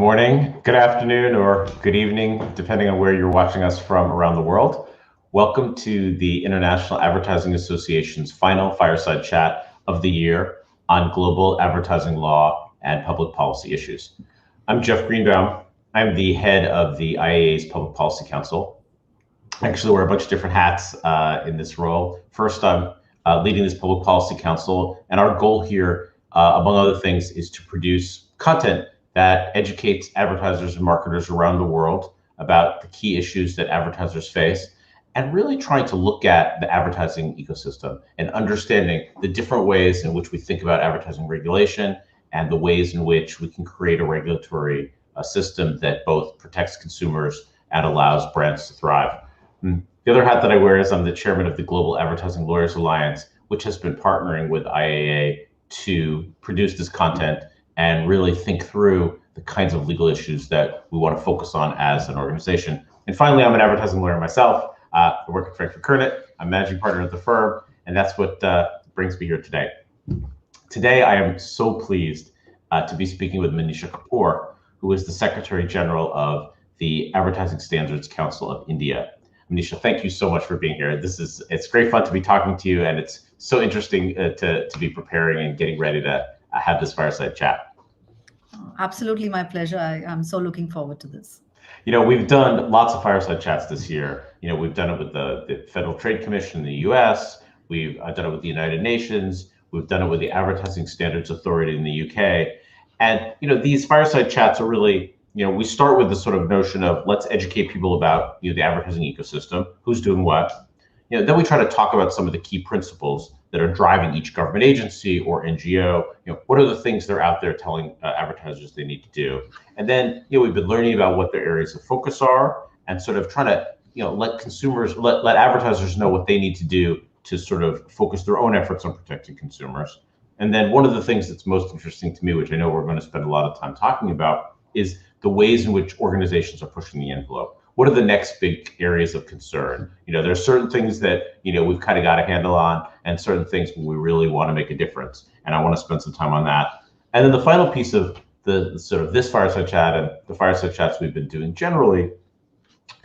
morning, good afternoon, or good evening, depending on where you're watching us from around the world. Welcome to the International Advertising Association's final fireside chat of the year on global advertising law and public policy issues. I'm Jeff Greenbaum. I'm the head of the IAA's Public Policy Council. I actually wear a bunch of different hats in this role. First, I'm leading this Public Policy Council, and our goal here, among other things, is to produce content that educates advertisers and marketers around the world about the key issues that advertisers face, and really trying to look at the advertising ecosystem and understanding the different ways in which we think about advertising regulation and the ways in which we can create a regulatory system that both protects consumers and allows brands to thrive. The other hat that I wear is I'm the chairman of the Global Advertising Lawyers Alliance, which has been partnering with IAA to produce this content and really think through the kinds of legal issues that we want to focus on as an organization. And finally, I'm an advertising lawyer myself. I work at Frankfurt Kernet. I'm managing partner at the firm, and that's what brings me here today. Today, I am so pleased to be speaking with Manisha Kapoor, who is the Secretary General of the Advertising Standards Council of India. Manisha, thank you so much for being here. It's great fun to be talking to you, and it's so interesting to be preparing and getting ready to have this fireside chat. Absolutely, my pleasure. I'm so looking forward to this. You know, we've done lots of fireside chats this year. You know, we've done it with the Federal Trade Commission in the US, we've done it with the United Nations, we've done it with the Advertising Standards Authority in the UK. And, you know, these fireside chats are really, you know, we start with the sort of notion of let's educate people about, you know, the advertising ecosystem, who's doing what. You know, then we try to talk about some of the key principles that are driving each government agency or NGO. You know, what are the things they're out there telling advertisers they need to do? And then, you know, we've been learning about what their areas of focus are and sort of trying to, you know, let advertisers know what they need to do to sort of focus their own efforts on protecting consumers. And then one of the things that's most interesting to me, which I know we're going to spend a lot of time talking about, is the ways in which organizations are pushing the envelope. What are the next big areas of concern? You know, there's certain things that, you know, we've kind of got a handle on and certain things where we really want to make a difference. And I want to spend some time on that. And then the final piece of the sort of this fireside chat and the fireside chats we've been doing generally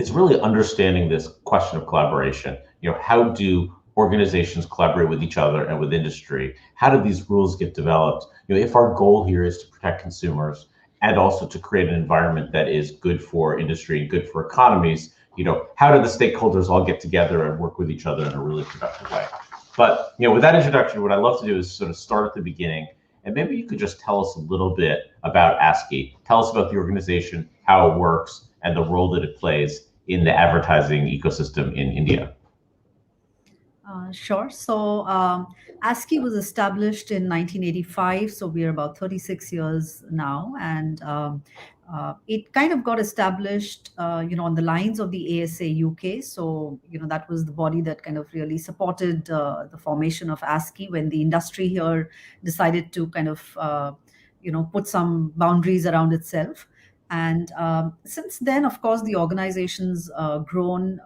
is really understanding this question of collaboration. You know, how do organizations collaborate with each other and with industry? How do these rules get developed? You know, if our goal here is to protect consumers and also to create an environment that is good for industry and good for economies, you know, how do the stakeholders all get together and work with each other in a really productive way? But, you know, with that introduction, what I'd love to do is sort of start at the beginning, and maybe you could just tell us a little bit about ASCII. Tell us about the organization, how it works, and the role that it plays in the advertising ecosystem in India. Sure. So ASCII was established in 1985, so we are about 36 years now, and it kind of got established, you know, on the lines of the ASA UK. So, you know, that was the body that kind of really supported the formation of ASCII when the industry here decided to kind of, you know, put some boundaries around itself. And since then, of course, the organization's grown,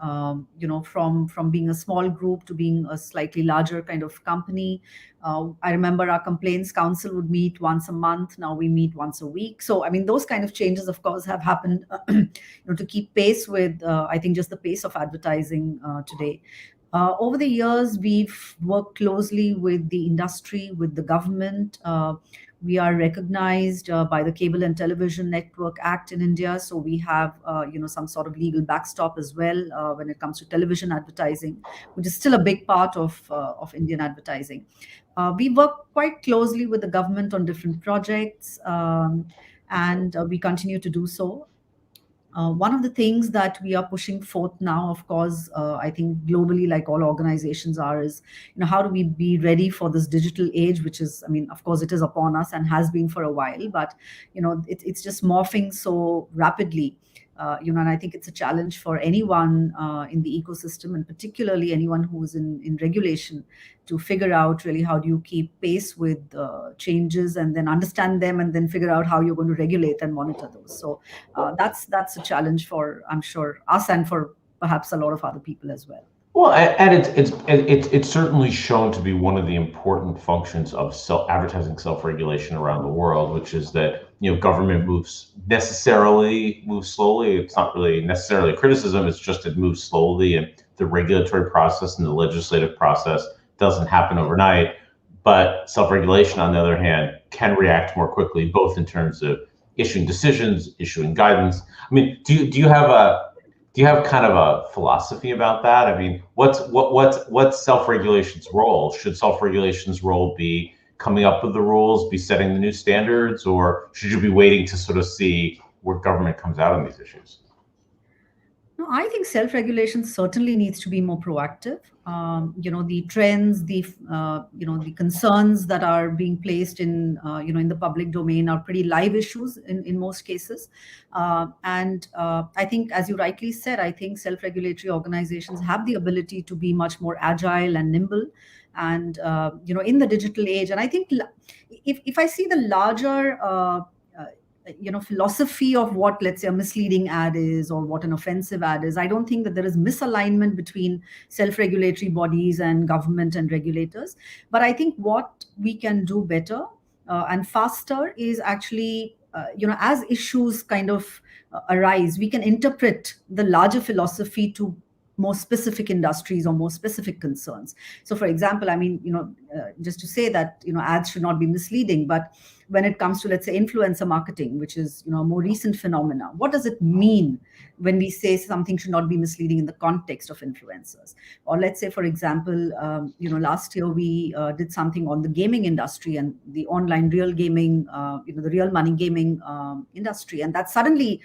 you know, from being a small group to being a slightly larger kind of company. I remember our complaints council would meet once a month. Now we meet once a week. So, I mean, those kind of changes, of course, have happened, you know, to keep pace with, I think, just the pace of advertising today. Over the years, we've worked closely with the industry, with the government. We are recognized by the Cable and Television Network Act in India. So we have, you know, some sort of legal backstop as well when it comes to television advertising, which is still a big part of Indian advertising. We work quite closely with the government on different projects, and we continue to do so. One of the things that we are pushing forth now, of course, I think globally, like all organizations are, is, you know, how do we be ready for this digital age, which is, I mean, of course, it is upon us and has been for a while, but, you know, it's just morphing so rapidly. You know, and I think it's a challenge for anyone in the ecosystem, and particularly anyone who is in regulation, to figure out really how do you keep pace with changes and then understand them and then figure out how you're going to regulate and monitor those. So that's a challenge for, I'm sure, us and for perhaps a lot of other people as well. Well, and it's certainly shown to be one of the important functions of advertising self-regulation around the world, which is that government necessarily moves slowly. It's not really necessarily a criticism; it's just it moves slowly, and the regulatory process and the legislative process doesn't happen overnight. But self-regulation, on the other hand, can react more quickly, both in terms of issuing decisions, issuing guidance. I mean, do you have kind of a philosophy about that? I mean, what's self-regulation's role? Should self-regulation's role be coming up with the rules, be setting the new standards, or should you be waiting to sort of see where government comes out on these issues? No, I think self-regulation certainly needs to be more proactive. The trends, the concerns that are being placed in the public domain are pretty live issues in most cases. And I think, as you rightly said, I think self-regulatory organizations have the ability to be much more agile and nimble, and in the digital age. And I think if I see the larger philosophy of what, let's say, a misleading ad is or what an offensive ad is, I don't think that there is misalignment between self-regulatory bodies and government and regulators. But I think what we can do better and faster is actually, as issues kind of arise, we can interpret the larger philosophy to more specific industries or more specific concerns. So, for example, I mean, just to say that, ads should not be misleading, but when it comes to, let's say, influencer marketing, which is, a more recent phenomena, what does it mean when we say something should not be misleading in the context of influencers? Or let's say, for example, last year we did something on the gaming industry and the online real gaming, the real money gaming industry. And that suddenly,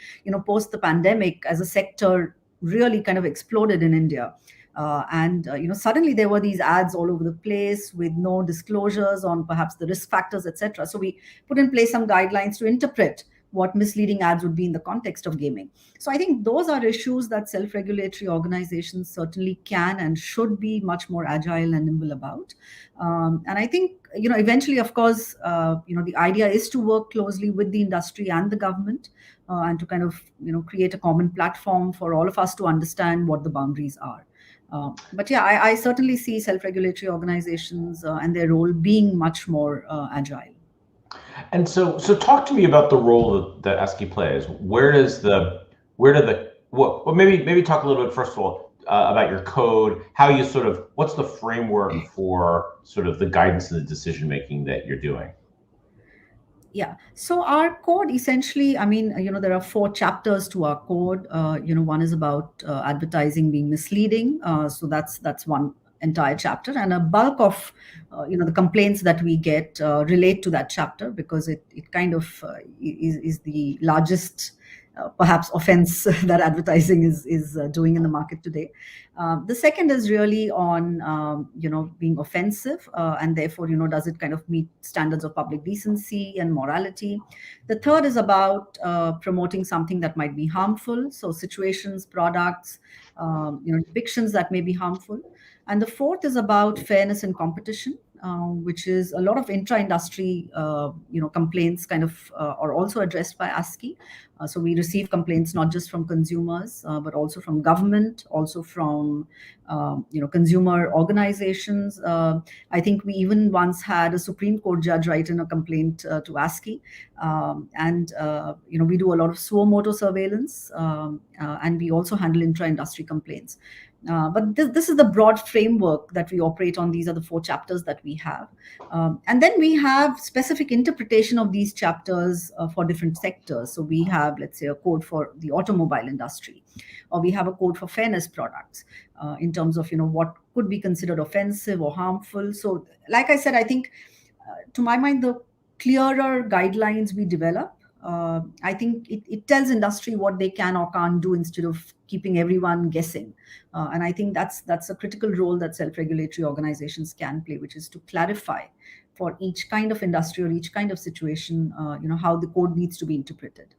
post the pandemic as a sector really kind of exploded in India. Suddenly there were these ads all over the place with no disclosures on perhaps the risk factors, etc. So we put in place some guidelines to interpret what misleading ads would be in the context of gaming. So I think those are issues that self-regulatory organizations certainly can and should be much more agile and nimble about. And I think, eventually, of course, the idea is to work closely with the industry and the government and to kind of, create a common platform for all of us to understand what the boundaries are. But yeah, I certainly see self-regulatory organizations and their role being much more agile. And so talk to me about the role that ASCII plays. Maybe talk a little bit, first of all, about your code, what's the framework for sort of the guidance and the decision making that you're doing? Yeah. So our code essentially, I mean, there are 4 chapters to our code. One is about advertising being misleading. So that's one entire chapter, and a bulk of the complaints that we get relate to that chapter, because it kind of is the largest perhaps offense that advertising is doing in the market today. The second is really on being offensive, and therefore does it kind of meet standards of public decency and morality. The third is about promoting something that might be harmful, so situations, products, depictions that may be harmful. And the fourth is about fairness and competition, which is a lot of intra-industry, complaints kind of are also addressed by ASCII. So we receive complaints not just from consumers, but also from government, also from, consumer organizations. I think we even once had a Supreme Court judge write in a complaint to ASCII. We do a lot of suo motu surveillance, and we also handle intra-industry complaints. But this is the broad framework that we operate on. These are the 4 chapters that we have. And then we have specific interpretation of these chapters for different sectors. So we have, let's say, a code for the automobile industry, or we have a code for fairness products in terms of, what could be considered offensive or harmful. So like I said, I think to my mind, the clearer guidelines we develop, I think it tells industry what they can or can't do instead of keeping everyone guessing. And I think that's a critical role that self-regulatory organizations can play, which is to clarify for each kind of industry or each kind of situation, how the code needs to be interpreted.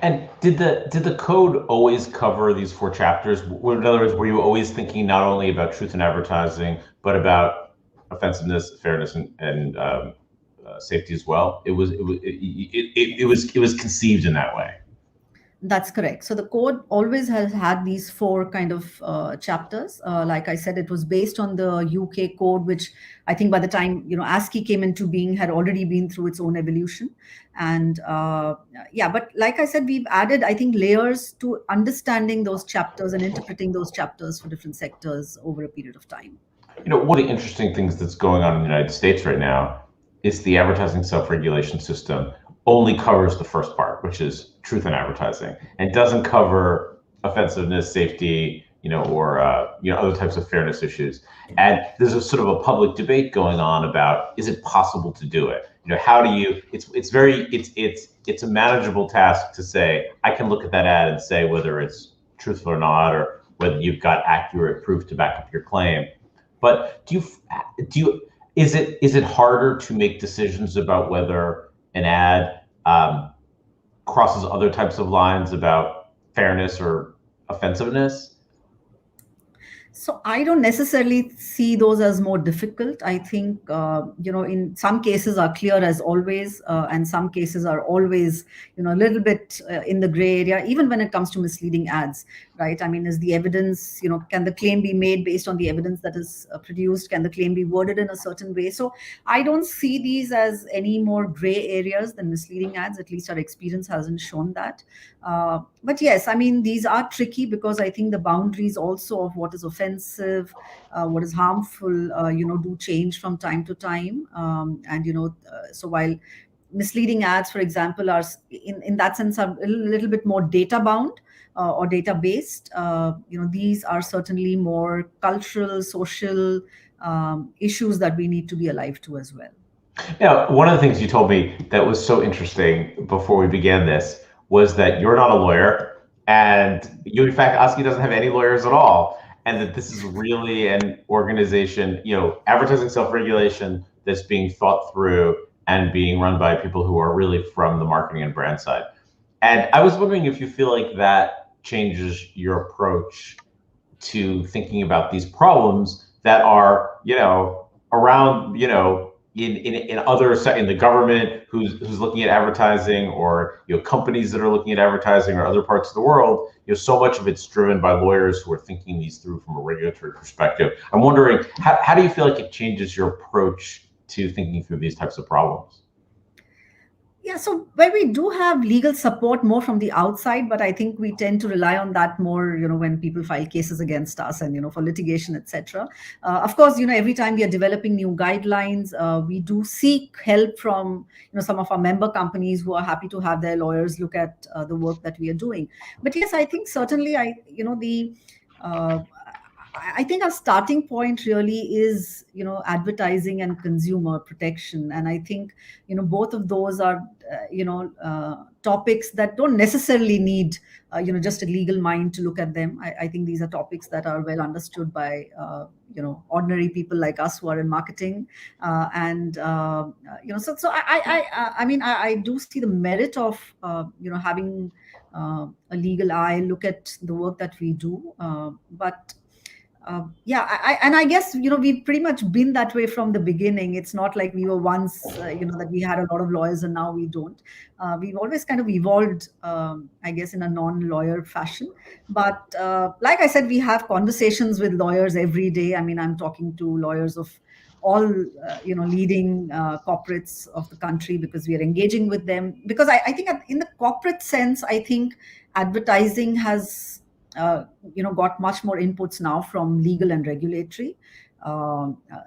And did the code always cover these 4 chapters? In other words, were you always thinking not only about truth in advertising, but about offensiveness, fairness, and safety as well? It was conceived in that way. That's correct. So the code always has had these four kind of chapters. Like I said, it was based on the UK code, which I think by the time ASCII came into being had already been through its own evolution. And yeah, but like I said, we've added, I think, layers to understanding those chapters and interpreting those chapters for different sectors over a period of time. One of the interesting things that's going on in the United States right now is the advertising self-regulation system only covers the first part, which is truth in advertising, and doesn't cover offensiveness, safety, or other types of fairness issues. And there's a sort of a public debate going on about, is it possible to do it? How do you? It's a manageable task to say, I can look at that ad and say whether it's truthful or not, or whether you've got accurate proof to back up your claim. But is it harder to make decisions about whether an ad crosses other types of lines about fairness or offensiveness? So I don't necessarily see those as more difficult. I think, in some cases are clear as always, and some cases are always, a little bit in the gray area, even when it comes to misleading ads, right? I mean, is the evidence, can the claim be made based on the evidence that is produced? Can the claim be worded in a certain way? So I don't see these as any more gray areas than misleading ads. At least our experience hasn't shown that. But yes, I mean, these are tricky because I think the boundaries also of what is offensive, what is harmful, do change from time to time. So while misleading ads, for example, are in that sense are a little bit more data bound or data based, these are certainly more cultural, social issues that we need to be alive to as well. Now, one of the things you told me that was so interesting before we began this was that you're not a lawyer, and in fact, ASCII doesn't have any lawyers at all, and that this is really an organization, advertising self-regulation that's being thought through and being run by people who are really from the marketing and brand side. And I was wondering if you feel like that changes your approach to thinking about these problems that are, around, in the government who's looking at advertising, or companies that are looking at advertising, or other parts of the world. So much of it's driven by lawyers who are thinking these through from a regulatory perspective. I'm wondering, how do you feel like it changes your approach to thinking through these types of problems? Yeah, so where we do have legal support more from the outside, but I think we tend to rely on that more, when people file cases against us and, for litigation, etc. Of course, every time we are developing new guidelines, we do seek help from, some of our member companies who are happy to have their lawyers look at the work that we are doing. But yes, I think certainly I think our starting point really is, advertising and consumer protection. And I think, both of those are, topics that don't necessarily need, just a legal mind to look at them. I think these are topics that are well understood by, ordinary people like us who are in marketing. So I do see the merit of, having a legal eye look at the work that we do. I guess, we've pretty much been that way from the beginning. It's not like we were once, that we had a lot of lawyers and now we don't. We've always kind of evolved, I guess, in a non-lawyer fashion. But like I said, we have conversations with lawyers every day. I mean, I'm talking to lawyers of all, leading corporates of the country, because we are engaging with them. Because I think in the corporate sense, I think advertising has got much more inputs now from legal and regulatory.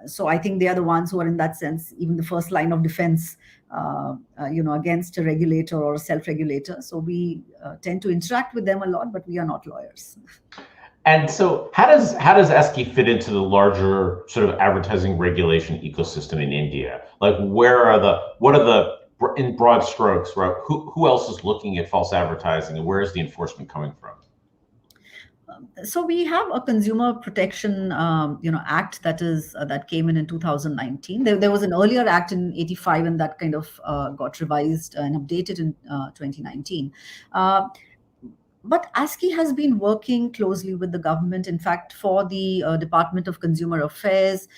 So I think they are the ones who are, in that sense, even the first line of defense, against a regulator or a self-regulator. So we tend to interact with them a lot, but we are not lawyers. And so how does ASCII fit into the larger sort of advertising regulation ecosystem in India? Like, in broad strokes, right? Who else is looking at false advertising, and where is the enforcement coming from? So we have a consumer protection, act that came in 2019. There was an earlier act in '85, and that kind of got revised and updated in 2019. But ASCII has been working closely with the government. In fact, for the Department of Consumer Affairs,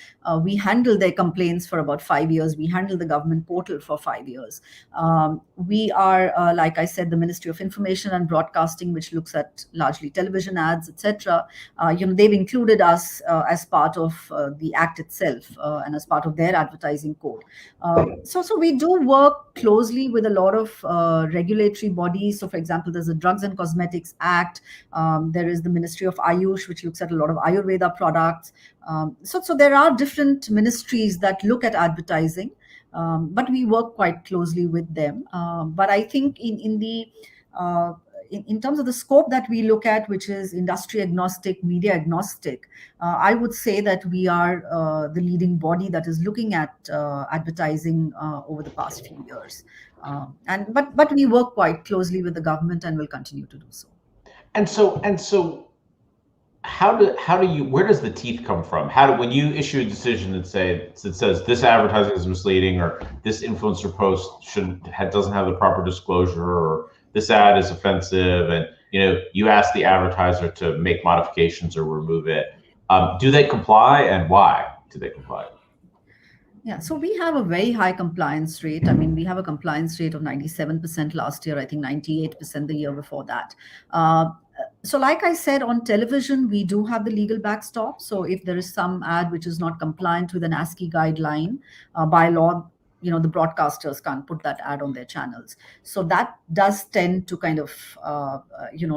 we handled their complaints for about 5 years. We handled the government portal for 5 years. We are, like I said, the Ministry of Information and Broadcasting, which looks at largely television ads, etc. They've included us as part of the act itself and as part of their advertising code. So we do work closely with a lot of regulatory bodies. So, for example, there's a Drugs and Cosmetics Act. There is the Ministry of Ayush, which looks at a lot of Ayurveda products. So there are different ministries that look at advertising, but we work quite closely with them. But I think in terms of the scope that we look at, which is industry agnostic, media agnostic, I would say that we are the leading body that is looking at advertising over the past few years. But we work quite closely with the government and will continue to do so. And so where does the teeth come from? When you issue a decision that says this advertising is misleading, or this influencer post doesn't have the proper disclosure, or this ad is offensive, and you ask the advertiser to make modifications or remove it, do they comply, and why do they comply? Yeah, so we have a very high compliance rate. I mean, we have a compliance rate of 97% last year, I think 98% the year before that. So like I said, on television, we do have the legal backstop. So if there is some ad which is not compliant with an ASCII guideline, by law, the broadcasters can't put that ad on their channels. So that does tend to kind of,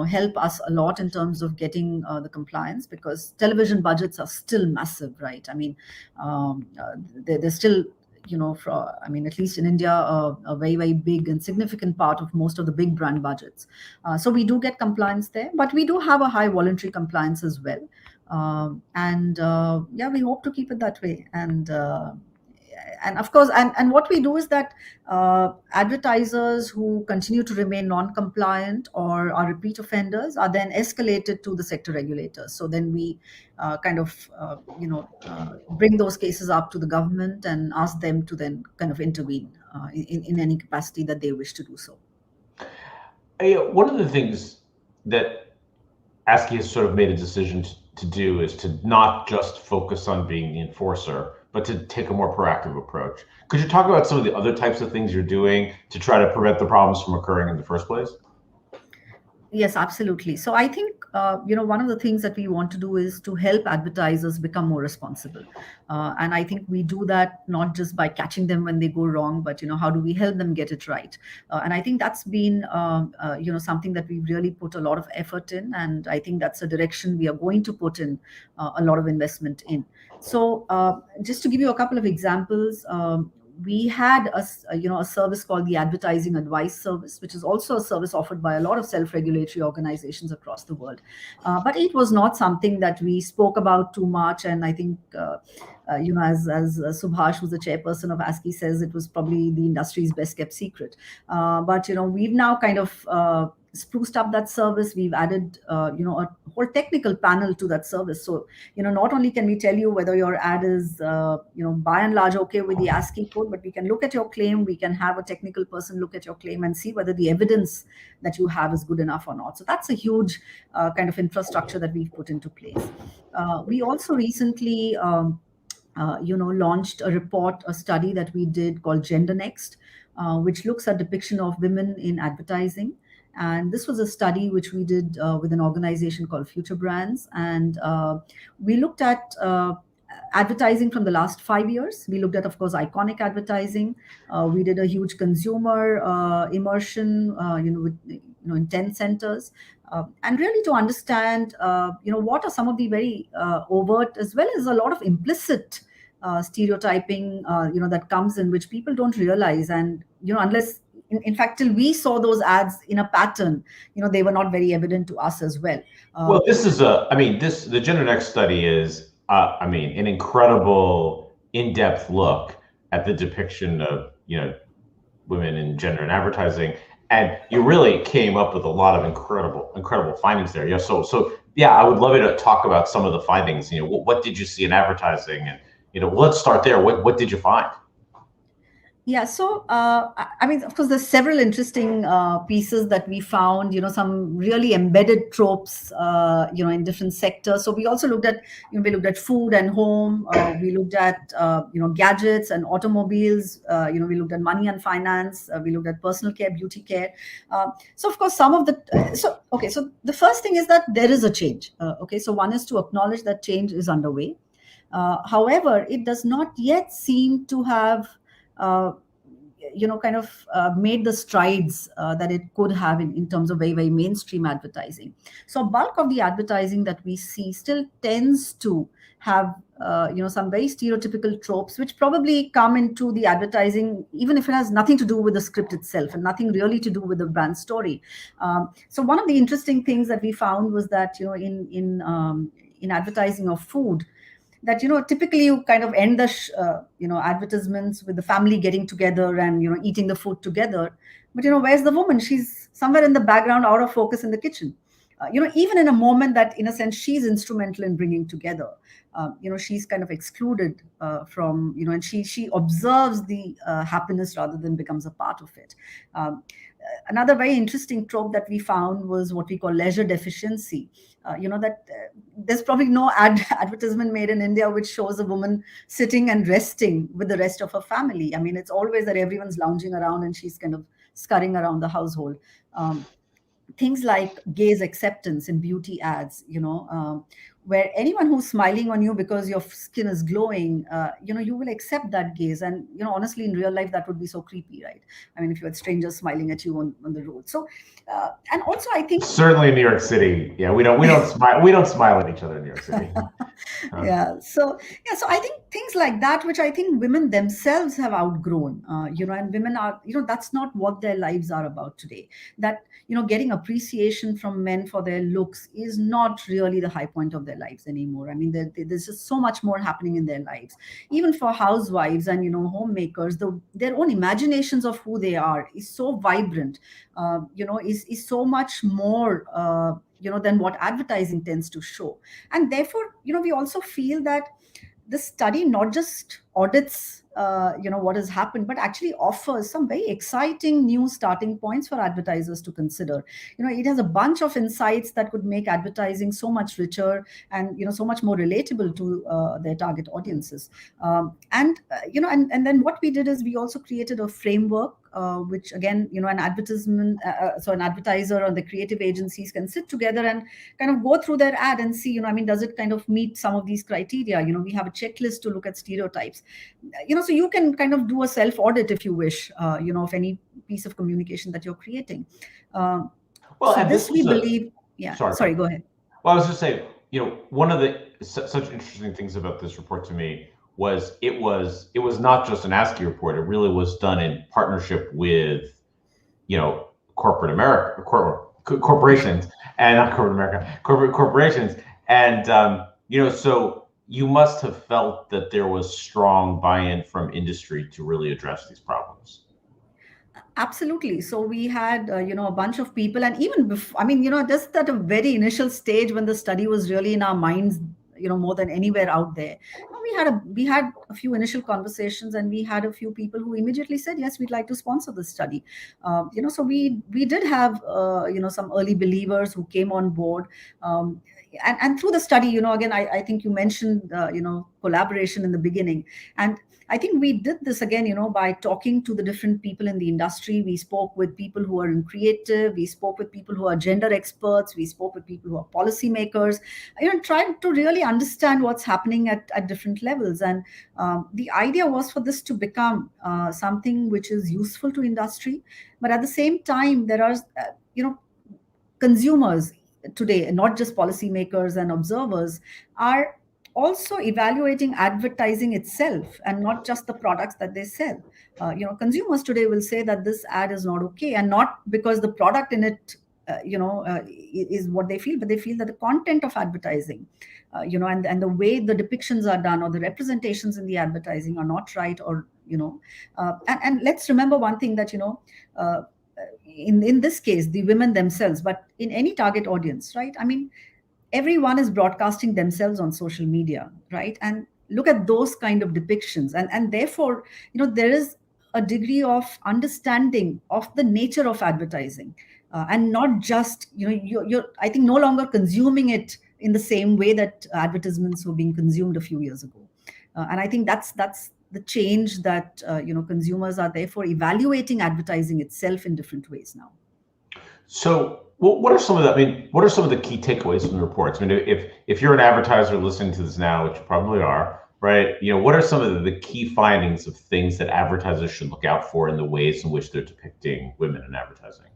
help us a lot in terms of getting the compliance, because television budgets are still massive, right? I mean, they're still, at least in India, a very, very big and significant part of most of the big brand budgets. So we do get compliance there, but we do have a high voluntary compliance as well. We hope to keep it that way. And of course, and what we do is that advertisers who continue to remain non-compliant or are repeat offenders are then escalated to the sector regulators. So then we bring those cases up to the government and ask them to then kind of intervene in any capacity that they wish to do so. One of the things that ASCII has sort of made a decision to do is to not just focus on being the enforcer, but to take a more proactive approach. Could you talk about some of the other types of things you're doing to try to prevent the problems from occurring in the first place? Yes, absolutely. So I think, one of the things that we want to do is to help advertisers become more responsible. And I think we do that not just by catching them when they go wrong, but, how do we help them get it right? And I think that's been, something that we've really put a lot of effort in. And I think that's a direction we are going to put in a lot of investment in. So just to give you a couple of examples, we had a service called the Advertising Advice Service, which is also a service offered by a lot of self-regulatory organizations across the world. But it was not something that we spoke about too much. And I think, as Subhash, who's the chairperson of ASCII, says, it was probably the industry's best kept secret. But we've now kind of spruced up that service. We've added, a whole technical panel to that service. So, not only can we tell you whether your ad is, by and large okay with the ASCII code, but we can look at your claim. We can have a technical person look at your claim and see whether the evidence that you have is good enough or not. So that's a huge kind of infrastructure that we've put into place. We also recently, launched a study that we did called Gender Next, which looks at depiction of women in advertising. And this was a study which we did with an organization called Future Brands. And we looked at advertising from the last 5 years. We looked at, of course, iconic advertising. We did a huge consumer immersion, in 10 centers. And really to understand, what are some of the very overt as well as a lot of implicit stereotyping, that comes in, which people don't realize. And, unless in fact, till we saw those ads in a pattern, they were not very evident to us as well. Well, the Gender Next study is, an incredible in-depth look at the depiction of, women in gender and advertising. And you really came up with a lot of incredible findings there. Yeah. So I would love you to talk about some of the findings. What did you see in advertising? And, let's start there. What did you find? Yeah, so I mean, of course, there's several interesting pieces that we found. Some really embedded tropes. In different sectors. So we also looked at, we looked at food and home. We looked at gadgets and automobiles. We looked at money and finance. We looked at personal care, beauty care. So of course, some of the so okay. So the first thing is that there is a change. Okay, so one is to acknowledge that change is underway. However, it does not yet seem to have uh, kind of made the strides that it could have in terms of very, very mainstream advertising. So bulk of the advertising that we see still tends to have some very stereotypical tropes which probably come into the advertising even if it has nothing to do with the script itself and nothing really to do with the brand story. So one of the interesting things that we found was that in advertising of food, that typically you kind of end the advertisements with the family getting together and eating the food together, but where's the woman? She's somewhere in the background, out of focus in the kitchen. Even in a moment that in a sense she's instrumental in bringing together, she's kind of excluded from, and she observes the happiness rather than becomes a part of it. Another very interesting trope that we found was what we call leisure deficiency. That there's probably no advertisement made in India which shows a woman sitting and resting with the rest of her family. I mean, it's always that everyone's lounging around and she's kind of scurrying around the household. Things like gaze acceptance in beauty ads, where anyone who's smiling on you because your skin is glowing, you will accept that gaze. And, honestly, in real life, that would be so creepy, right? I mean, if you had strangers smiling at you on the road. So, and also, I think. Certainly in New York City, yeah, we don't smile at each other in New York City. So I think things like that, which I think women themselves have outgrown, and women are, that's not what their lives are about today. That, getting appreciation from men for their looks is not really the high point of their lives anymore. I mean, there's just so much more happening in their lives. Even for housewives and, homemakers, their own imaginations of who they are is so vibrant, is so much more, than what advertising tends to show. And therefore, we also feel that the study not just audits what has happened, but actually offers some very exciting new starting points for advertisers to consider. It has a bunch of insights that could make advertising so much richer and so much more relatable to their target audiences. And then what we did is we also created a framework, which again, an advertiser or the creative agencies can sit together and kind of go through their ad and see, does it kind of meet some of these criteria? We have a checklist to look at stereotypes. So you can kind of do a self audit if you wish, of any piece of communication that you're creating. Well, So and this this we was believe, yeah. Sorry, go ahead. well, I was just saying, one of the such interesting things about this report to me was it was not just an ASCII report. It really was done in partnership with, corporate America, corporations, and not corporate America, corporate corporations, and so you must have felt that there was strong buy-in from industry to really address these problems. Absolutely. So we had, a bunch of people, and even before, I mean, just at a very initial stage when the study was really in our minds, more than anywhere out there, we had a few initial conversations, and we had a few people who immediately said, yes, we'd like to sponsor this study. So we did have, some early believers who came on board. And through the study, again, I think you mentioned, collaboration in the beginning. And I think we did this again, by talking to the different people in the industry. We spoke with people who are in creative. We spoke with people who are gender experts. We spoke with people who are policymakers, trying to really understand what's happening at different levels. And the idea was for this to become something which is useful to industry. But at the same time, there are, consumers today, not just policymakers and observers, are also evaluating advertising itself and not just the products that they sell. Consumers today will say that this ad is not okay, and not because the product in it, is what they feel, but they feel that the content of advertising, and the way the depictions are done or the representations in the advertising are not right, or and let's remember one thing, that uh, in this case the women themselves, but in any target audience, right? I mean, everyone is broadcasting themselves on social media, right? And look at those kind of depictions, and therefore, there is a degree of understanding of the nature of advertising, and not just, you're I think no longer consuming it in the same way that advertisements were being consumed a few years ago. And I think that's the change that consumers are therefore evaluating advertising itself in different ways now. So, what are some of the? I mean, what are some of the key takeaways from the reports? I mean, if you're an advertiser listening to this now, which you probably are, right? What are some of the key findings of things that advertisers should look out for in the ways in which they're depicting women in advertising?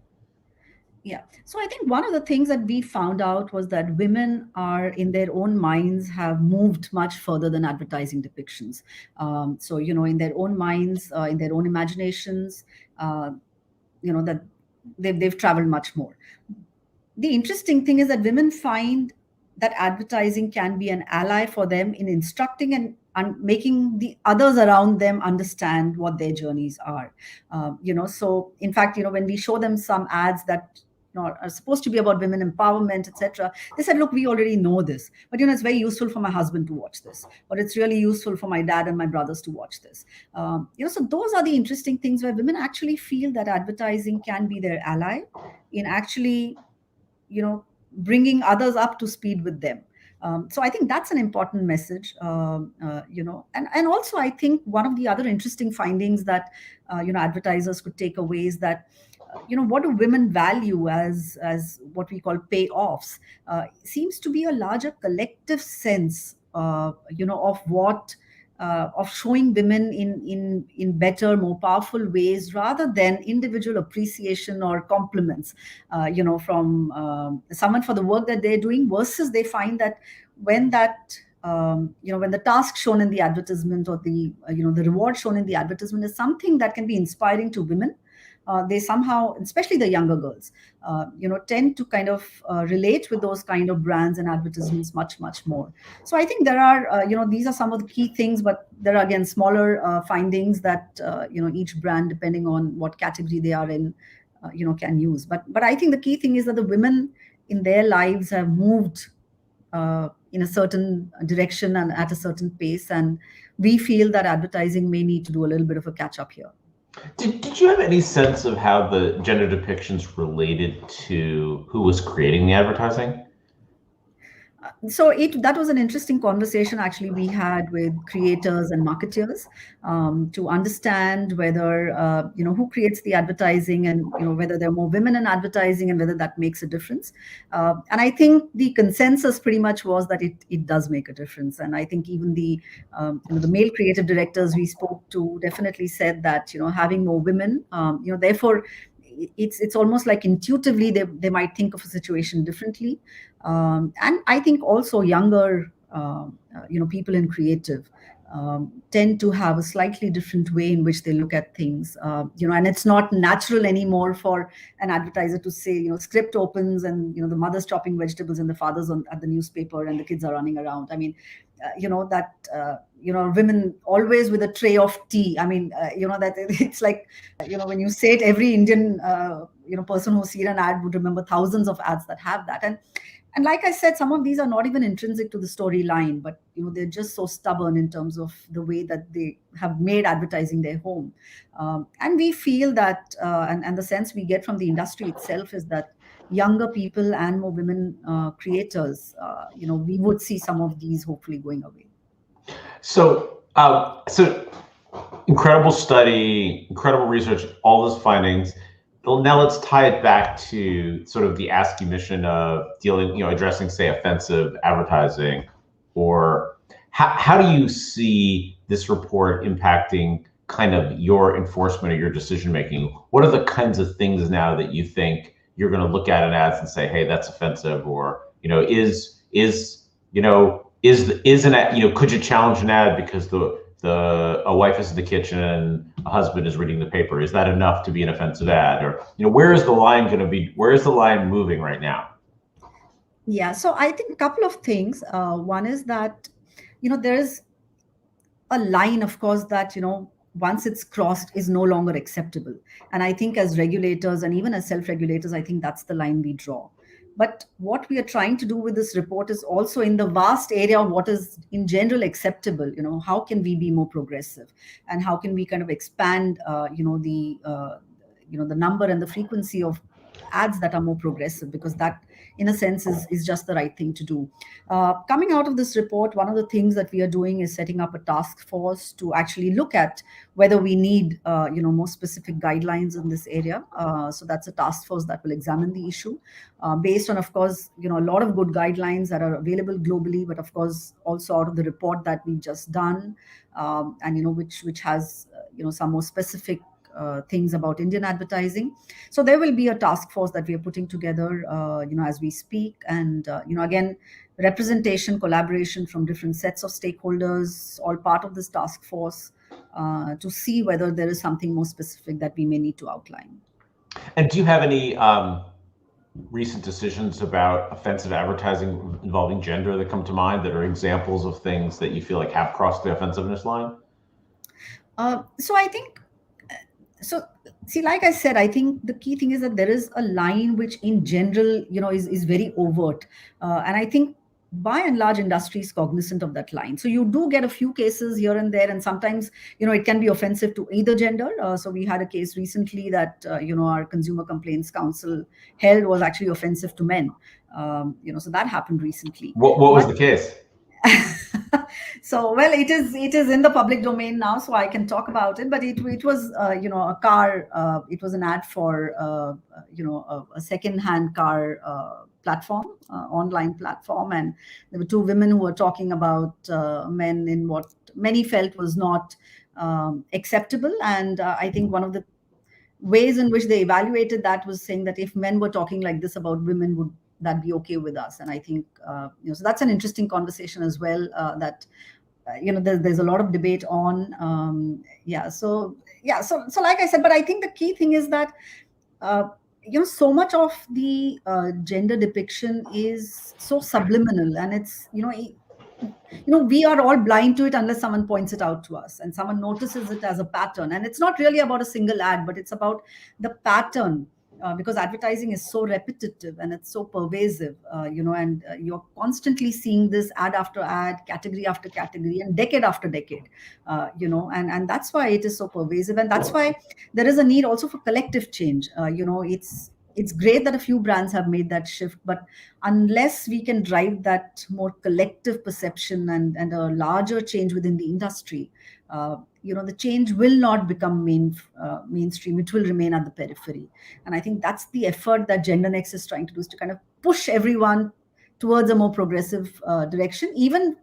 Yeah. So I think one of the things that we found out was that women are, in their own minds, have moved much further than advertising depictions. So, in their own minds, in their own imaginations, that they've traveled much more. The interesting thing is that women find that advertising can be an ally for them in instructing and making the others around them understand what their journeys are. So in fact, when we show them some ads that are supposed to be about women empowerment, etc., they said, look, we already know this, but it's very useful for my husband to watch this, or it's really useful for my dad and my brothers to watch this. So those are the interesting things where women actually feel that advertising can be their ally in actually bringing others up to speed with them. So I think that's an important message. And also I think one of the other interesting findings that advertisers could take away is that what do women value as what we call payoffs, seems to be a larger collective sense of what of showing women in better, more powerful ways, rather than individual appreciation or compliments, from someone for the work that they're doing, versus they find that when when the task shown in the advertisement, or the the reward shown in the advertisement, is something that can be inspiring to women, they somehow, especially the younger girls, tend to kind of relate with those kind of brands and advertisements much, much more. So I think there are, these are some of the key things, but there are again smaller findings that, each brand, depending on what category they are in, can use. But I think the key thing is that the women in their lives have moved in a certain direction and at a certain pace. And we feel that advertising may need to do a little bit of a catch up here. Did you have any sense of how the gender depictions related to who was creating the advertising? So that was an interesting conversation actually we had with creators and marketers, to understand whether who creates the advertising, and whether there are more women in advertising, and whether that makes a difference. And I think the consensus pretty much was that it does make a difference. And I think even the male creative directors we spoke to definitely said that having more women, therefore it's almost like intuitively they might think of a situation differently. And I think also younger people in creative tend to have a slightly different way in which they look at things. And it's not natural anymore for an advertiser to say, script opens and the mother's chopping vegetables and the father's at the newspaper and the kids are running around. I mean, women always with a tray of tea. I mean, that it's like, when you say it, every Indian, person who's seen an ad would remember thousands of ads that have that. And like I said, some of these are not even intrinsic to the storyline, but they're just so stubborn in terms of the way that they have made advertising their home. And we feel that, and the sense we get from the industry itself is that younger people and more women creators, we would see some of these hopefully going away. So incredible study, incredible research, all those findings. Now let's tie it back to sort of the ASCII mission of addressing, say, offensive advertising, or how do you see this report impacting kind of your enforcement or your decision making? What are the kinds of things now that you think you're going to look at an ads and say, hey, that's offensive, or could you challenge an ad because a wife is in the kitchen and a husband is reading the paper? Is that enough to be an offensive ad? Or where is the line going to be? Where is the line moving right now? Yeah, so I think a couple of things. One is that there's a line, of course, that once it's crossed is no longer acceptable. And I think as regulators and even as self-regulators, I think that's the line we draw. But what we are trying to do with this report is also in the vast area of what is in general acceptable. How can we be more progressive, and how can we kind of expand, the number and the frequency of ads that are more progressive, because that in a sense is just the right thing to do. Coming out of this report, one of the things that we are doing is setting up a task force to actually look at whether we need more specific guidelines in this area. So that's a task force that will examine the issue, based on, of course, a lot of good guidelines that are available globally, but of course also out of the report that we've just done, and which has some more specific things about Indian advertising. So there will be a task force that we are putting together, as we speak, and again, representation, collaboration from different sets of stakeholders, all part of this task force, to see whether there is something more specific that we may need to outline. And do you have any recent decisions about offensive advertising involving gender that come to mind, that are examples of things that you feel like have crossed the offensiveness line? So I think, see, like I said, I think the key thing is that there is a line which in general, is very overt. And I think by and large, industry is cognizant of that line. So you do get a few cases here and there, and sometimes, it can be offensive to either gender. So we had a case recently that, our Consumer Complaints Council held was actually offensive to men. So that happened recently. What was the case? So, well, it is in the public domain now, so I can talk about it. But it was a car. It was an ad for a second-hand car platform, online platform, and there were two women who were talking about men in what many felt was not acceptable. And I think one of the ways in which they evaluated that was saying that if men were talking like this about women, would that be okay with us? And I think so that's an interesting conversation as well, that there's a lot of debate on. So like I said, but I think the key thing is that so much of the gender depiction is so subliminal, and it's we are all blind to it unless someone points it out to us and someone notices it as a pattern. And it's not really about a single ad, but it's about the pattern, because advertising is so repetitive and it's so pervasive, and you're constantly seeing this ad after ad, category after category, and decade after decade, and that's why it is so pervasive. And that's why there is a need also for collective change. It's great that a few brands have made that shift, but unless we can drive that more collective perception and a larger change within the industry, the change will not become mainstream. It will remain at the periphery. And I think that's the effort that GenderNext is trying to do, is to kind of push everyone towards a more progressive direction, even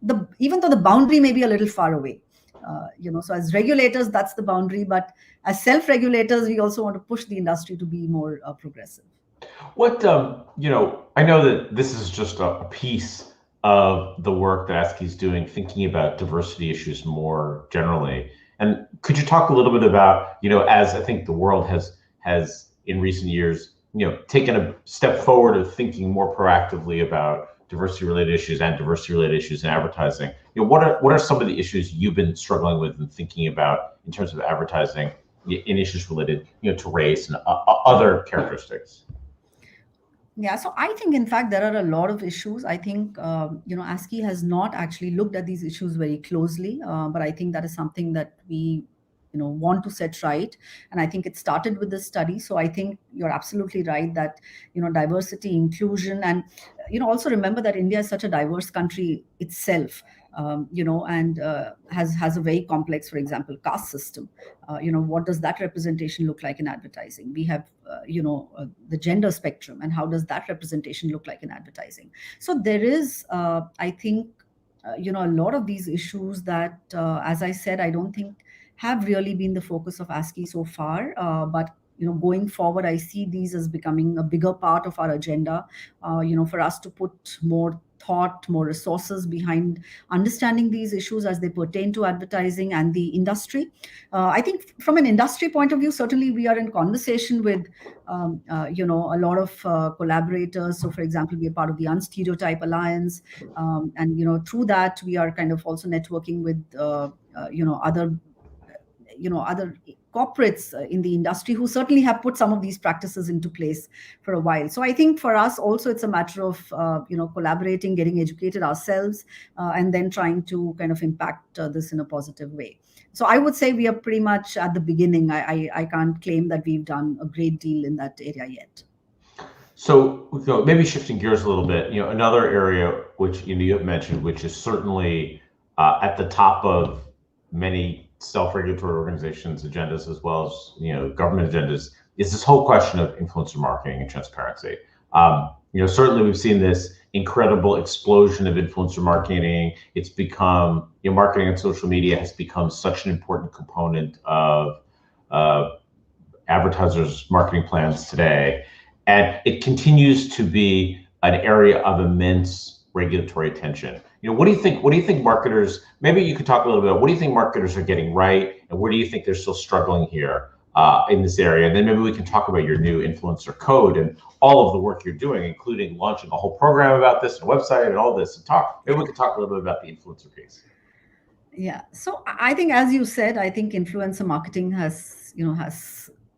though the boundary may be a little far away. So as regulators, that's the boundary, but as self-regulators, we also want to push the industry to be more progressive. What, I know that this is just a piece of the work that ASCII is doing, thinking about diversity issues more generally. And could you talk a little bit about, as I think the world has in recent years, taken a step forward of thinking more proactively about diversity-related issues and diversity-related issues in advertising. What are some of the issues you've been struggling with and thinking about in terms of advertising in issues related, to race and other characteristics? Yeah, so I think, in fact, there are a lot of issues. I think, ASCII has not actually looked at these issues very closely, but I think that is something that we want to set right. And I think it started with this study. So I think you're absolutely right that, diversity, inclusion, and, also remember that India is such a diverse country itself, and has a very complex, for example, caste system. What does that representation look like in advertising? We have, the gender spectrum, and how does that representation look like in advertising? So there is, I think, a lot of these issues that, as I said, I don't think have really been the focus of ASCII so far. But going forward, I see these as becoming a bigger part of our agenda, for us to put more thought, more resources behind understanding these issues as they pertain to advertising and the industry. I think from an industry point of view, certainly we are in conversation with, a lot of collaborators. So, for example, we are part of the Unstereotype Alliance, and through that we are kind of also networking with, other other corporates in the industry who certainly have put some of these practices into place for a while. So I think for us also it's a matter of collaborating, getting educated ourselves, and then trying to kind of impact this in a positive way. So I would say we are pretty much at the beginning. I can't claim that we've done a great deal in that area yet. So maybe shifting gears a little bit, another area which you have mentioned, which is certainly at the top of many self-regulatory organizations' agendas as well as government agendas, is this whole question of influencer marketing and transparency. Certainly we've seen this incredible explosion of influencer marketing. It's become marketing on social media has become such an important component of advertisers' marketing plans today. And it continues to be an area of immense regulatory attention. What do you think? What do you think marketers? Maybe you could talk a little bit. What do you think marketers are getting right, and where do you think they're still struggling here in this area? And then maybe we can talk about your new influencer code and all of the work you're doing, including launching a whole program about this, a website, and all this. And maybe we could talk a little bit about the influencer piece. Yeah. So I think, as you said, I think influencer marketing has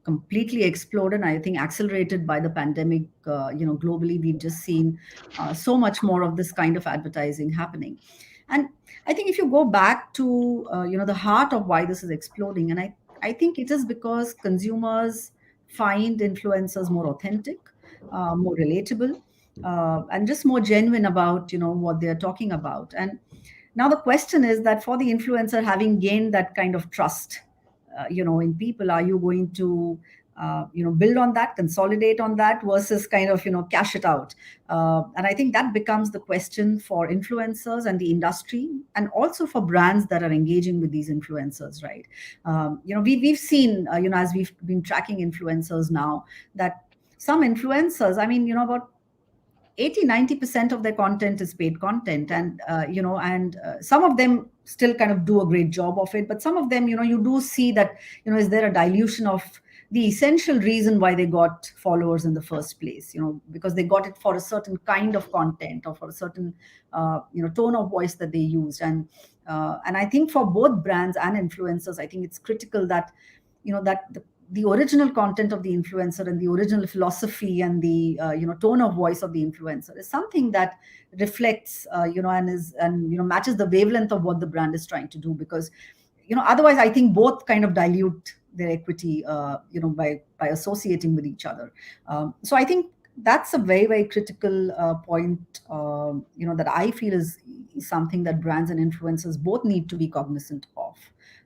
completely exploded. I think accelerated by the pandemic. Globally, we've just seen so much more of this kind of advertising happening. And I think if you go back to the heart of why this is exploding, and I think it is because consumers find influencers more authentic, more relatable, and just more genuine about what they're talking about. And now the question is that for the influencer, having gained that kind of trust in people, are you going to build on that, consolidate on that, versus kind of cash it out? And I think that becomes the question for influencers and the industry, and also for brands that are engaging with these influencers, right? We've seen as we've been tracking influencers now, that some influencers, about 80-90% of their content is paid content, and some of them still kind of do a great job of it, but some of them you do see that is there a dilution of the essential reason why they got followers in the first place, because they got it for a certain kind of content or for a certain tone of voice that they used. And I think for both brands and influencers, I think it's critical that that the original content of the influencer and the original philosophy and the tone of voice of the influencer is something that reflects and matches the wavelength of what the brand is trying to do, because otherwise I think both kind of dilute their equity by associating with each other. So I think that's a very, very critical point that I feel is something that brands and influencers both need to be cognizant of.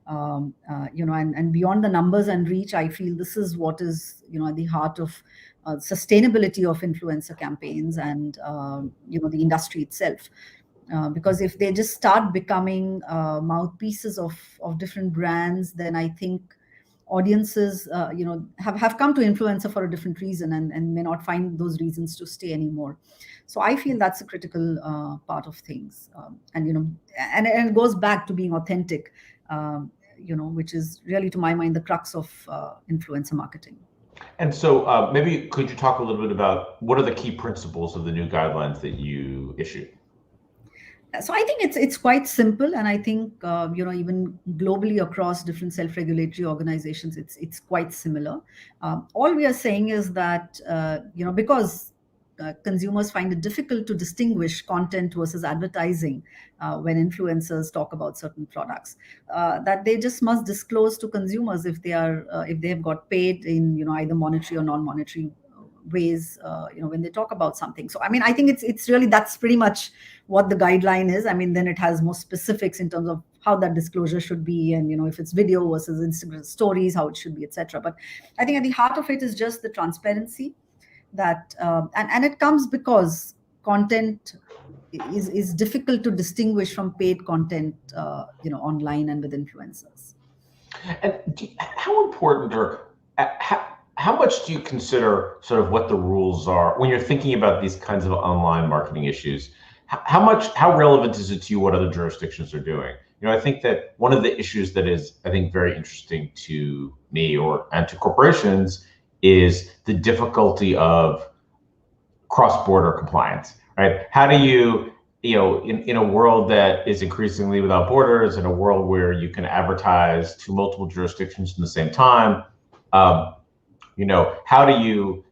And beyond the numbers and reach, I feel this is what is at the heart of sustainability of influencer campaigns and the industry itself. Because if they just start becoming mouthpieces of different brands, then I think audiences have come to influencer for a different reason and may not find those reasons to stay anymore. So I feel that's a critical part of things. And it goes back to being authentic, which is really, to my mind, the crux of influencer marketing. And so maybe could you talk a little bit about what are the key principles of the new guidelines that you issued? So I think it's quite simple, and I think even globally across different self-regulatory organizations, it's quite similar. All we are saying is that because consumers find it difficult to distinguish content versus advertising when influencers talk about certain products, that they just must disclose to consumers if they have got paid in either monetary or non-monetary ways when they talk about something. So I think it's really, that's pretty much what the guideline is. Then it has more specifics in terms of how that disclosure should be, and if it's video versus Instagram stories, how it should be, etc. But I think at the heart of it is just the transparency that and it comes because content is difficult to distinguish from paid content online and with influencers. And how important, or how much do you consider sort of what the rules are when you're thinking about these kinds of online marketing issues? How relevant is it to you what other jurisdictions are doing? I think that one of the issues that is, I think, very interesting to me and to corporations is the difficulty of cross-border compliance, right? How do you in a world that is increasingly without borders, in a world where you can advertise to multiple jurisdictions at the same time, how do you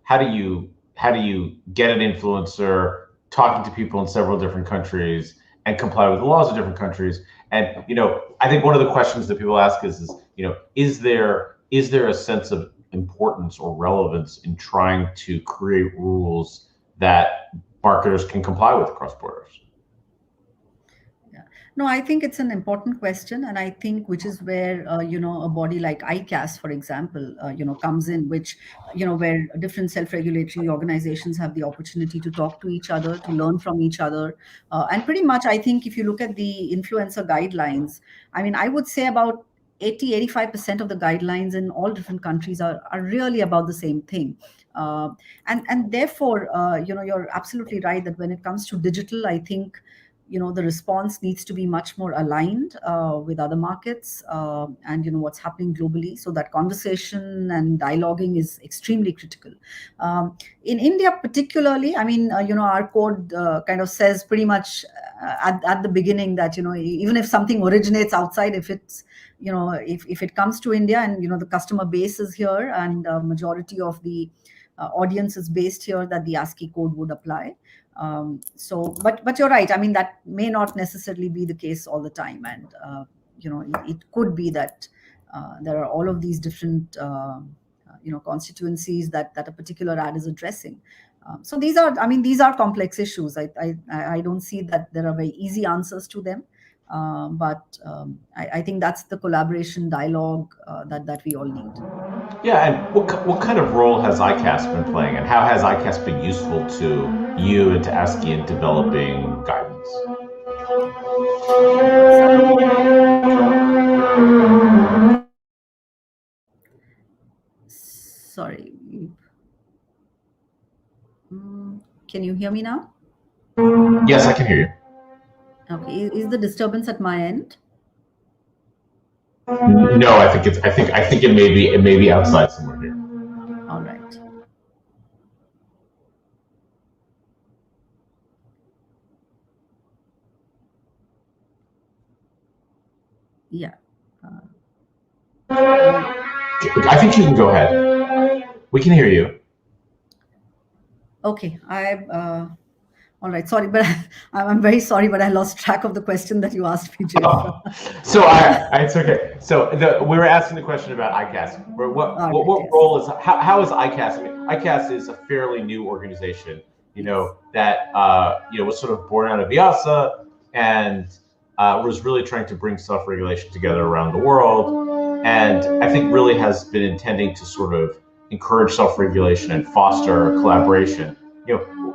get an influencer talking to people in several different countries and comply with the laws of different countries? And I think one of the questions that people ask is there a sense of importance or relevance in trying to create rules that marketers can comply with across borders? No, I think it's an important question, and I think which is where a body like ICAS, for example, comes in, which where different self-regulatory organizations have the opportunity to talk to each other, to learn from each other, and pretty much, I think, if you look at the influencer guidelines, I mean, I would say about 85% of the guidelines in all different countries are really about the same thing. And therefore, you're absolutely right that when it comes to digital, I think the response needs to be much more aligned with other markets and what's happening globally, so that conversation and dialoguing is extremely critical. In India particularly, I mean, our code kind of says pretty much at the beginning that even if something originates outside, if it's if it comes to India and the customer base is here and majority of the audience is based here, that the ASCII code would apply. But you're right. I mean, that may not necessarily be the case all the time, and it could be that there are all of these different constituencies that a particular ad is addressing. So these are complex issues. I don't see that there are very easy answers to them, but I think that's the collaboration dialogue that we all need. Yeah, and what kind of role has ICAS been playing, and how has ICAS been useful to you and to ASCII in developing guidance? Sorry. Can you hear me now? Yes, I can hear you. Okay. Is the disturbance at my end? No, I think it may be outside somewhere here. All right. Yeah. I think you can go ahead. We can hear you. Okay. All right. Sorry, but I'm very sorry, but I lost track of the question that you asked me, Jeff. Oh. So it's okay. So we were asking the question about ICAS. What role is, how is ICAS? I mean, ICAS is a fairly new organization, that was sort of born out of IASA and was really trying to bring self-regulation together around the world, and I think really has been intending to sort of encourage self-regulation and foster collaboration.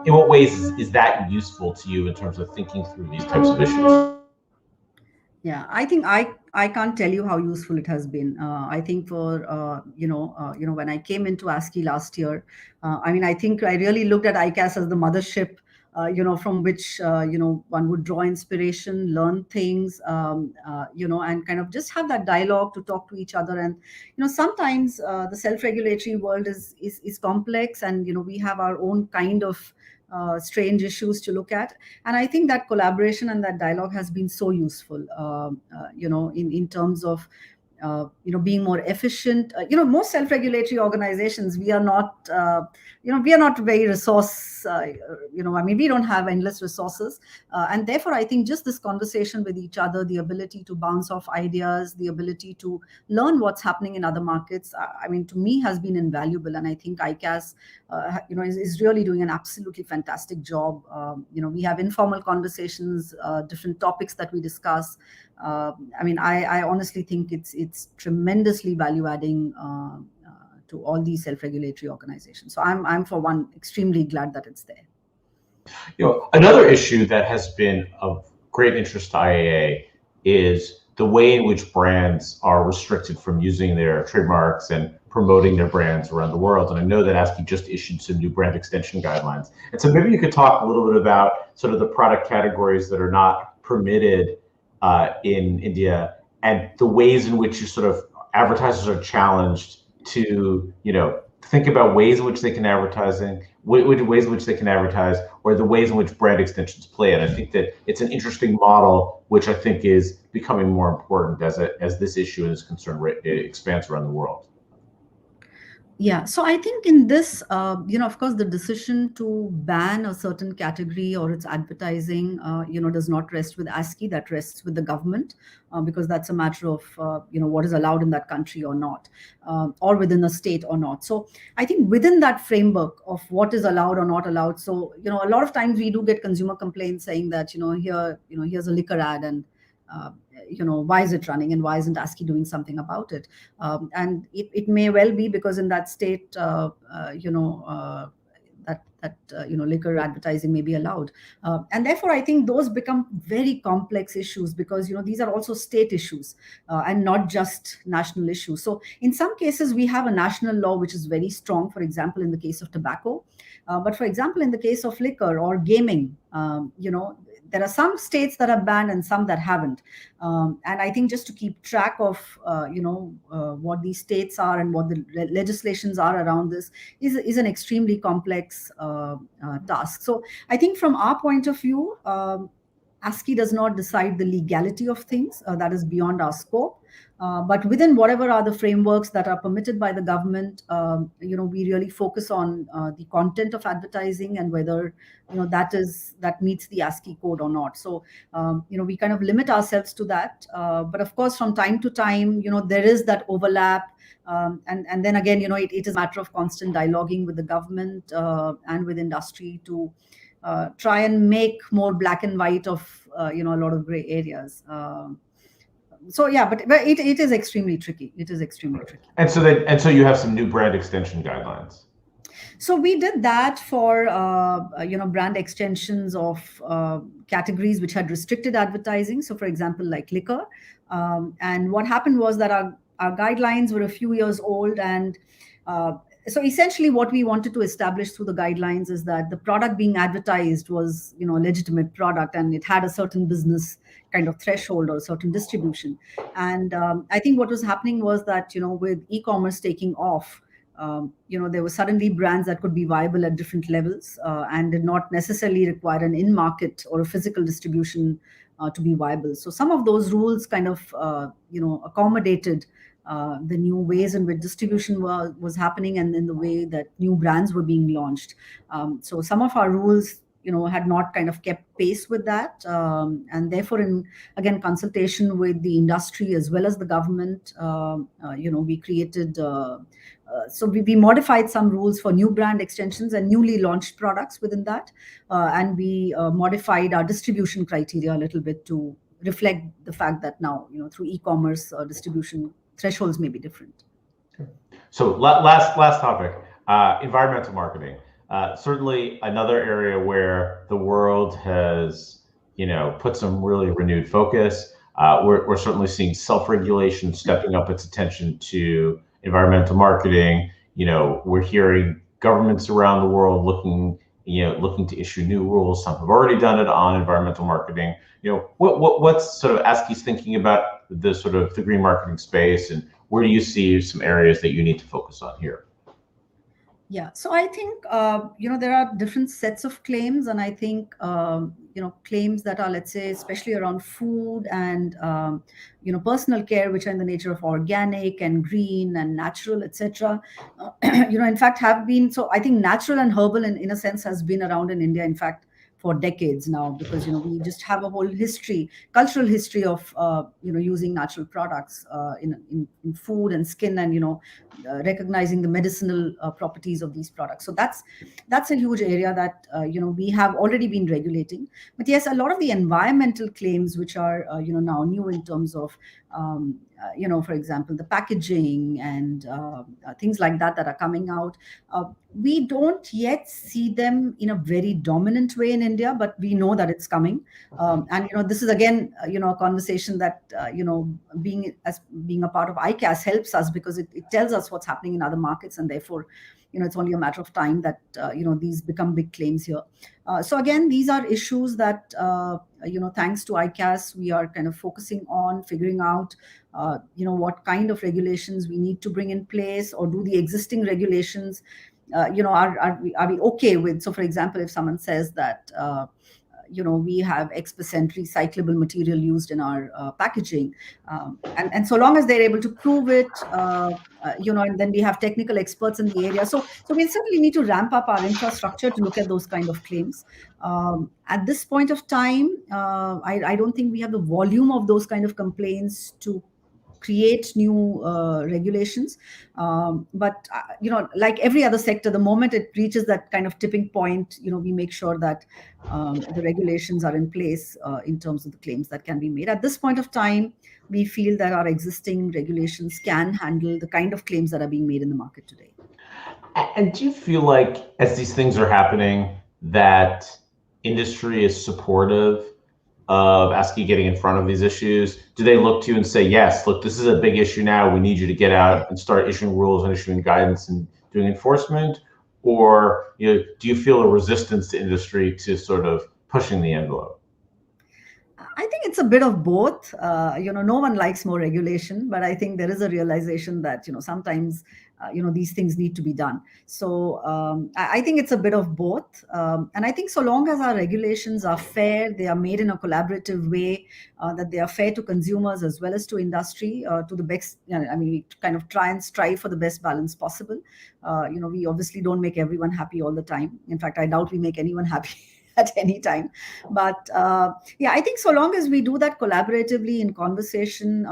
In what ways is that useful to you in terms of thinking through these types of issues? Yeah, I think I can't tell you how useful it has been. I think for when I came into ASCII last year, I mean, I think I really looked at ICAS as the mothership, from which one would draw inspiration, learn things, and kind of just have that dialogue to talk to each other. And sometimes the self-regulatory world is complex, and we have our own kind of strange issues to look at, and I think that collaboration and that dialogue has been so useful in terms of being more efficient. Most self-regulatory organizations, we are not very resource, I mean, we don't have endless resources. And therefore, I think just this conversation with each other, the ability to bounce off ideas, the ability to learn what's happening in other markets, I mean, to me has been invaluable. And I think ICAS, is really doing an absolutely fantastic job. We have informal conversations, different topics that we discuss. I mean, I honestly think it's tremendously value adding to all these self-regulatory organizations. So I'm for one extremely glad that it's there. Another issue that has been of great interest to IAA is the way in which brands are restricted from using their trademarks and promoting their brands around the world. And I know that ASCII just issued some new brand extension guidelines. And so maybe you could talk a little bit about sort of the product categories that are not permitted in India, and the ways in which you sort of advertisers are challenged to, think about ways in which they can ways in which they can advertise, or the ways in which brand extensions play. And I think that it's an interesting model, which I think is becoming more important as this issue and this concern expands around the world. Yeah, so I think in this, of course, the decision to ban a certain category or its advertising, does not rest with ASCII. That rests with the government, because that's a matter of, what is allowed in that country or not, or within a state or not. So I think within that framework of what is allowed or not allowed. So, a lot of times we do get consumer complaints saying that, here's a liquor ad, and why is it running, and why isn't ASCII doing something about it? And it may well be because in that state, liquor advertising may be allowed, and therefore I think those become very complex issues, because these are also state issues, and not just national issues. So in some cases we have a national law which is very strong, for example in the case of tobacco, but for example in the case of liquor or gaming, there are some states that are banned and some that haven't. And I think just to keep track of, what these states are and what the legislations are around this is an extremely complex task. So I think from our point of view, ASCII does not decide the legality of things. That is beyond our scope. But within whatever are the frameworks that are permitted by the government, we really focus on the content of advertising and whether that meets the ASCII code or not. So we kind of limit ourselves to that. But of course, from time to time, there is that overlap. And then again, it is a matter of constant dialoguing with the government and with industry to try and make more black and white of a lot of gray areas. So yeah, but it is extremely tricky. It is extremely tricky. And so you have some new brand extension guidelines. So we did that for brand extensions of categories which had restricted advertising. So for example, like liquor. And what happened was that our guidelines were a few years old, and so essentially what we wanted to establish through the guidelines is that the product being advertised was a legitimate product, and it had a certain business kind of threshold or a certain distribution. And I think what was happening was that with e-commerce taking off, there were suddenly brands that could be viable at different levels and did not necessarily require an in-market or a physical distribution to be viable. So some of those rules kind of accommodated the new ways in which distribution was happening, and in the way that new brands were being launched. So some of our rules had not kind of kept pace with that, and therefore in again consultation with the industry as well as the government, we created so we modified some rules for new brand extensions and newly launched products within that, and we modified our distribution criteria a little bit to reflect the fact that now through e-commerce distribution thresholds may be different. So last topic, environmental marketing. Certainly another area where the world has, put some really renewed focus. We're certainly seeing self-regulation stepping up its attention to environmental marketing. We're hearing governments around the world looking to issue new rules. Some have already done it on environmental marketing. What's sort of ASCII's thinking about the sort of the green marketing space, and where do you see some areas that you need to focus on here? Yeah, so I think there are different sets of claims, and I think claims that are, let's say, especially around food and personal care, which are in the nature of organic and green and natural, etc. In fact, have been. So I think natural and herbal, in a sense, has been around in India, in fact, for decades now, because we just have a whole cultural history of using natural products in food and skin, and recognizing the medicinal properties of these products. So that's a huge area that we have already been regulating. But yes, a lot of the environmental claims, which are now new in terms of for example, the packaging and things like that are coming out. We don't yet see them in a very dominant way in India, but we know that it's coming. And this is again a conversation that being a part of ICAS helps us, because it tells us what's happening in other markets, and therefore it's only a matter of time that these become big claims here. So again, these are issues that thanks to ICAS, we are kind of focusing on figuring out what kind of regulations we need to bring in place, or do the existing regulations, are we okay with? So for example, if someone says that we have X% recyclable material used in our packaging, and so long as they're able to prove it, and then we have technical experts in the area. So we certainly need to ramp up our infrastructure to look at those kind of claims. At this point of time, I don't think we have the volume of those kind of complaints to create new regulations. But like every other sector, the moment it reaches that kind of tipping point, we make sure that the regulations are in place in terms of the claims that can be made. At this point of time, we feel that our existing regulations can handle the kind of claims that are being made in the market today. And do you feel like, as these things are happening, that industry is supportive of ASCII getting in front of these issues? Do they look to you and say, yes, look, this is a big issue now, we need you to get out and start issuing rules and issuing guidance and doing enforcement? Or do you feel a resistance to industry to sort of pushing the envelope? I think it's a bit of both. No one likes more regulation, but I think there is a realization that sometimes these things need to be done. So I think it's a bit of both. And I think so long as our regulations are fair, they are made in a collaborative way, that they are fair to consumers as well as to industry, to the best. We kind of try and strive for the best balance possible. We obviously don't make everyone happy all the time. In fact, I doubt we make anyone happy at any time. But I think so long as we do that collaboratively in conversation,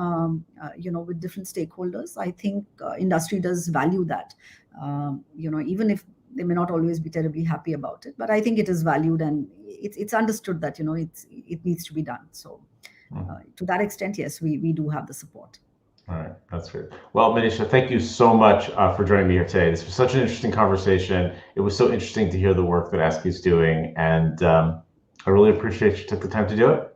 with different stakeholders, I think industry does value that. Even if they may not always be terribly happy about it, but I think it is valued, and it's understood that it needs to be done. So to that extent, yes, we do have the support. All right, that's great. Well, Manisha, thank you so much for joining me here today. This was such an interesting conversation. It was so interesting to hear the work that ASCII is doing, and I really appreciate you took the time to do it.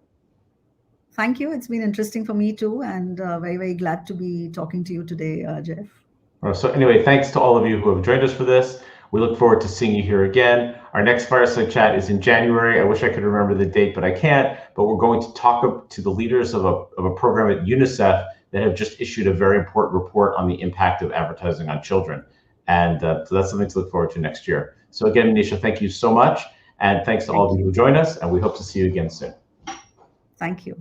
Thank you. It's been interesting for me too, and very, very glad to be talking to you today, Jeff. So anyway, thanks to all of you who have joined us for this. We look forward to seeing you here again. Our next Fireside Chat is in January. I wish I could remember the date, but I can't. But we're going to talk to the leaders of a program at UNICEF that have just issued a very important report on the impact of advertising on children. And so that's something to look forward to next year. So again, Manisha, thank you so much. And thanks to all of you who joined us, and we hope to see you again soon. Thank you.